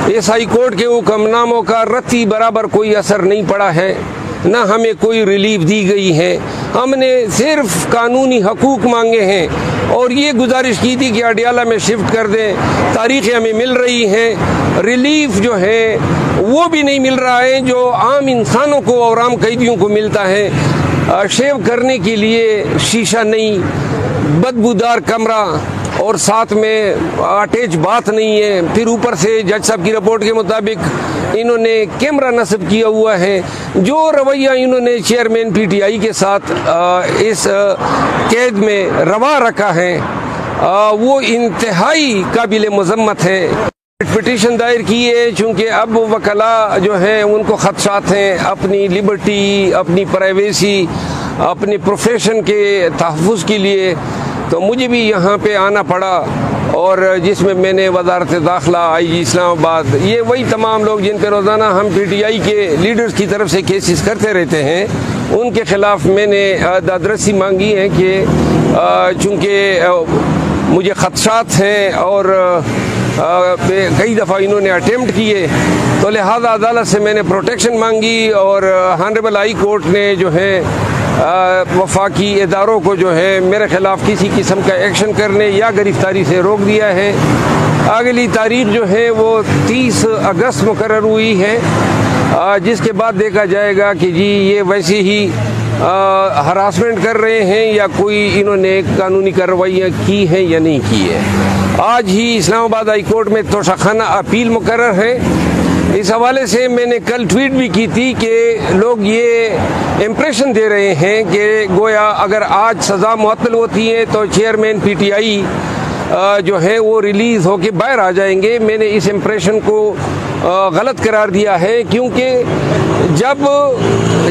इस high court के हुक्मनामों का रत्ती बराबर कोई असर नहीं पड़ा है, न हमें कोई रिलीफ दी गई है। हमने सिर्फ कानूनी हकूक़ मांगे हैं और ये गुजारिश की थी कि अडियाला में शिफ्ट कर दें। तारीखें हमें मिल रही हैं, रिलीफ जो है वो भी नहीं मिल रहा है जो आम इंसानों को और आम कैदियों को मिलता है। शेव करने के लिए शीशा नहीं, बदबूदार कमरा और साथ में अटैच बात नहीं है। फिर ऊपर से जज साहब की रिपोर्ट के मुताबिक इन्होंने कैमरा नस्ब किया हुआ है। जो रवैया इन्होंने चेयरमैन पीटीआई के साथ इस कैद में रवा रखा है वो इंतहाई काबिल मजम्मत है। पिटीशन दायर की है चूँकि अब वकला जो हैं उनको खदशात हैं अपनी लिबर्टी, अपनी प्राइवेसी, अपने प्रोफेशन के तहफ़्फ़ुज़ के लिए, तो मुझे भी यहाँ पे आना पड़ा और जिसमें मैंने वज़ारत दाखिला, IG इस्लामाबाद, ये वही तमाम लोग जिन पर रोज़ाना हम PTI के लीडर्स की तरफ से केसेस करते रहते हैं, उनके ख़िलाफ़ मैंने दादरसी मांगी है कि चूँकि मुझे खदशात हैं और कई दफ़ा इन्होंने अटेम्प्ट किए, तो लिहाजा अदालत से मैंने प्रोटेक्शन मांगी और ऑनरेबल हाई कोर्ट ने जो है वफाकी इदारों को जो है मेरे ख़िलाफ़ किसी किस्म का एक्शन करने या गिरफ्तारी से रोक दिया है। अगली तारीख जो है वो 30 अगस्त मुकर्रर हुई है, जिसके बाद देखा जाएगा कि जी ये वैसे ही हरासमेंट कर रहे हैं या कोई इन्होंने कानूनी कार्रवाइयाँ की हैं या नहीं की है। आज ही इस्लामाबाद हाई कोर्ट में तोशाखाना अपील मुकर्रर है। इस हवाले से मैंने कल ट्वीट भी की थी कि लोग ये इम्प्रेशन दे रहे हैं कि गोया अगर आज सज़ा मुअत्तल होती है तो चेयरमैन PTI जो है वो रिलीज़ होके बाहर आ जाएंगे। मैंने इस इम्प्रेशन को गलत करार दिया है, क्योंकि जब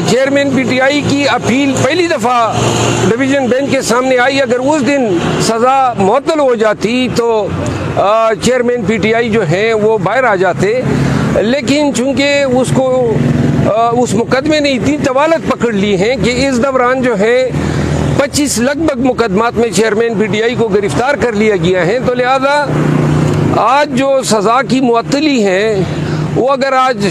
चेयरमैन PTI की अपील पहली दफ़ा डिवीज़न बेंच के सामने आई, अगर उस दिन सज़ा मुअत्तल हो जाती तो चेयरमैन PTI जो हैं वो बाहर आ जाते, लेकिन चूँकि उसको उस मुकदमे ने इतनी तवालत पकड़ ली है कि इस दौरान जो है 25 लगभग मुकदमात में चेयरमैन PTI को गिरफ्तार कर लिया गया है। तो लिहाजा आज जो सज़ा की मुअत्तली है वो अगर आज,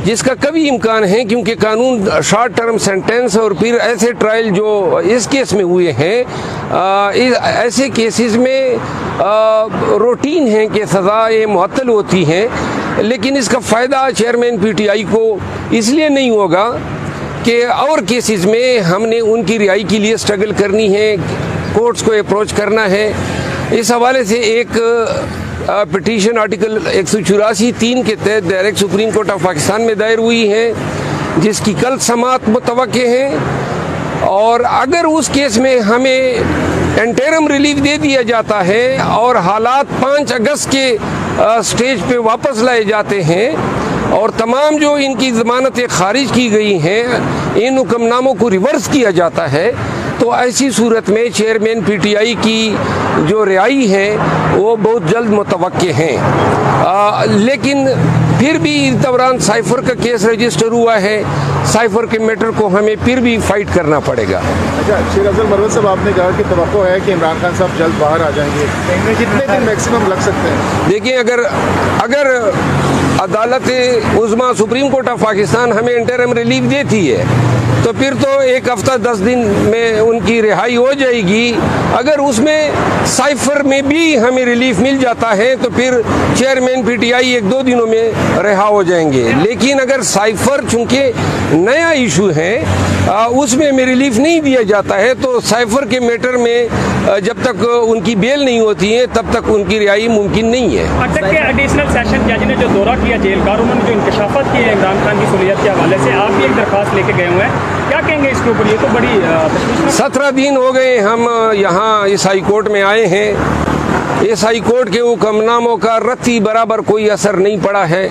जिसका कभी इम्कान है क्योंकि कानून शॉर्ट टर्म सेंटेंस और फिर ऐसे ट्रायल जो इस केस में हुए हैं, ऐसे केसेस में रूटीन है कि सज़ाएँ मुअत्तल होती हैं, लेकिन इसका फ़ायदा चेयरमैन PTI को इसलिए नहीं होगा कि और केसेस में हमने उनकी रिहाई के लिए स्ट्रगल करनी है, कोर्ट्स को अप्रोच करना है। इस हवाले से एक पिटीशन आर्टिकल 184(3) के तहत direct supreme court of Pakistan में दायर हुई है, जिसकी कल समाअत मुतवक्के है। और अगर उस केस में हमें इंटरिम रिलीफ दे दिया जाता है और हालात 5 अगस्त के स्टेज पे वापस लाए जाते हैं और तमाम जो इनकी ज़मानतें खारिज की गई हैं, इन हुक्मनामों को रिवर्स किया जाता है, तो ऐसी सूरत में चेयरमैन PTI की जो रिहाई है वो बहुत जल्द मुतवक्के हैं। लेकिन फिर भी इस दौरान साइफर का केस रजिस्टर हुआ है, साइफर के मैटर को हमें फिर भी फाइट करना पड़ेगा। अच्छा, शेर अफजल मरवत साहब, आपने कहा कि तवक्को है कि इमरान खान साहब जल्द बाहर आ जाएंगे, कितने दिन मैक्सिमम लग सकते हैं? देखिए, अगर अदालत उज़्मा सुप्रीम कोर्ट ऑफ पाकिस्तान हमें इंटरिम रिलीफ देती है तो फिर तो 1 हफ्ता 10 दिन में उनकी रिहाई हो जाएगी। अगर उसमें साइफर में भी हमें रिलीफ मिल जाता है तो फिर चेयरमैन PTI 1-2 दिनों में रिहा हो जाएंगे। लेकिन अगर साइफर चूँकि नया इशू है उसमें हमें रिलीफ नहीं दिया जाता है तो साइफर के मैटर में जब तक उनकी बेल नहीं होती है तब तक उनकी रिहाई मुमकिन नहीं है। अटक के एडिशनल सेशन जज ने जो दौरा किया जेल का, उन्होंने जो इंकशाफात किए इमरान खान की सहूलियत के हवाले से, आप भी एक दरख्वास्त लेके गए हुए हैं, क्या कहेंगे इसके ऊपर? ये तो बड़ी 17 दिन हो गए हम यहाँ इस हाई कोर्ट में आए हैं। इस हाई कोर्ट के हुक्मनामों का रत्ती बराबर कोई असर नहीं पड़ा है,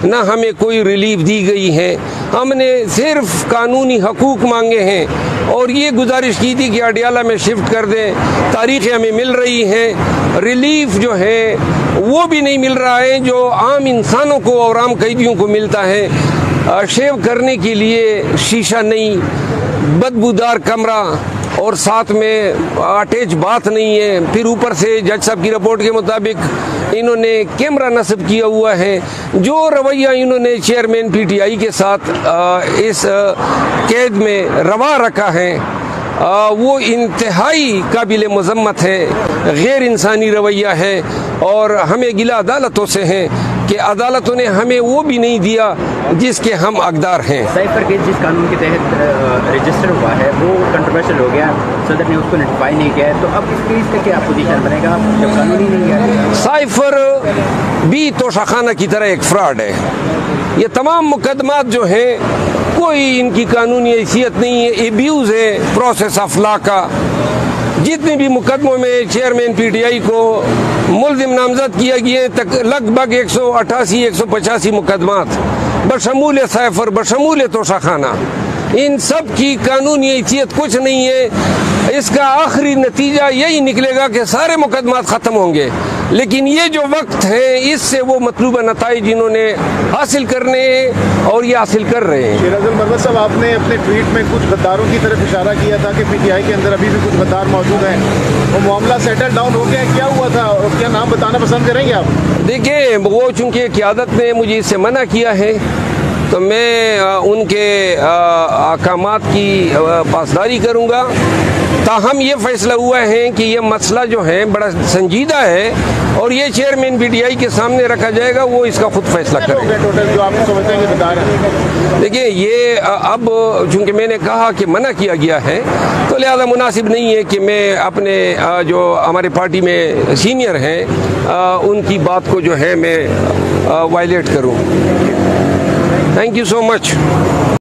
न हमें कोई रिलीफ दी गई है। हमने सिर्फ कानूनी हकूक़ मांगे हैं और ये गुजारिश की थी कि अडियाला में शिफ्ट कर दें। तारीखें हमें मिल रही हैं, रिलीफ जो है वो भी नहीं मिल रहा है जो आम इंसानों को और आम कैदियों को मिलता है। शेव करने के लिए शीशा नहीं, बदबूदार कमरा और साथ में अटैच बात नहीं है। फिर ऊपर से जज साहब की रिपोर्ट के मुताबिक इन्होंने कैमरा नस्ब किया हुआ है। जो रवैया इन्होंने चेयरमैन पीटीआई के साथ इस कैद में रवा रखा है वो इंतहाई काबिल मजम्मत है, गैर इंसानी रवैया है। और हमें गिला अदालतों से है कि अदालतों ने हमें वो भी नहीं दिया जिसके हम हकदार हैं। साइफर केस जिस कानून के तहत रजिस्टर हुआ है वो कंट्रोवर्शियल हो गया, सदर ने उसको नोटिफाई नहीं किया है, तो अब इस केस का क्या पोजीशन बनेगा जब कानून ही नहीं है? साइफर भी तोशाखाना की तरह एक फ्रॉड है। ये तमाम मुकदमात जो हैं कोई इनकी कानूनी हैसियत नहीं है, एब्यूज़ है प्रोसेस ऑफ लॉ का। जितने भी मुकदमों में चेयरमैन पीटीआई को मुल्ज़िम नामजद किया गया तक लगभग 188-185 मुकदमात बशमूल साइफर बशमूल तोशाखाना, इन सब की कानूनी हैसियत कुछ नहीं है। इसका आखिरी नतीजा यही निकलेगा कि सारे मुकदमात ख़त्म होंगे, लेकिन ये जो वक्त है इससे वो मतलूबा नताइज इन्होंने हासिल करने हैं और ये हासिल कर रहे हैं। शहराज मरवत साहब, आपने अपने ट्वीट में कुछ गद्दारों की तरफ इशारा किया था कि पीटीआई के अंदर अभी भी कुछ गद्दार मौजूद हैं। वो मामला सेटल डाउन हो गया, क्या हुआ था और क्या नाम बताना पसंद करेंगे आप? देखिए, वो चूँकि क़यादत ने मुझे इससे मना किया है तो मैं उनके अहकामात की पासदारी करूँगा। ताहम ये फैसला हुआ है कि ये मसला जो है बड़ा संजीदा है और ये चेयरमैन पीटीआई के सामने रखा जाएगा, वो इसका खुद फैसला करेगा। टोटल जो आप समझते हैं कि बता रहे हैं, देखिए ये अब चूँकि मैंने कहा कि मना किया गया है तो लिहाजा मुनासिब नहीं है कि मैं अपने जो हमारे पार्टी में सीनियर हैं उनकी बात को जो है मैं वायलेट करूँ। Thank you so much.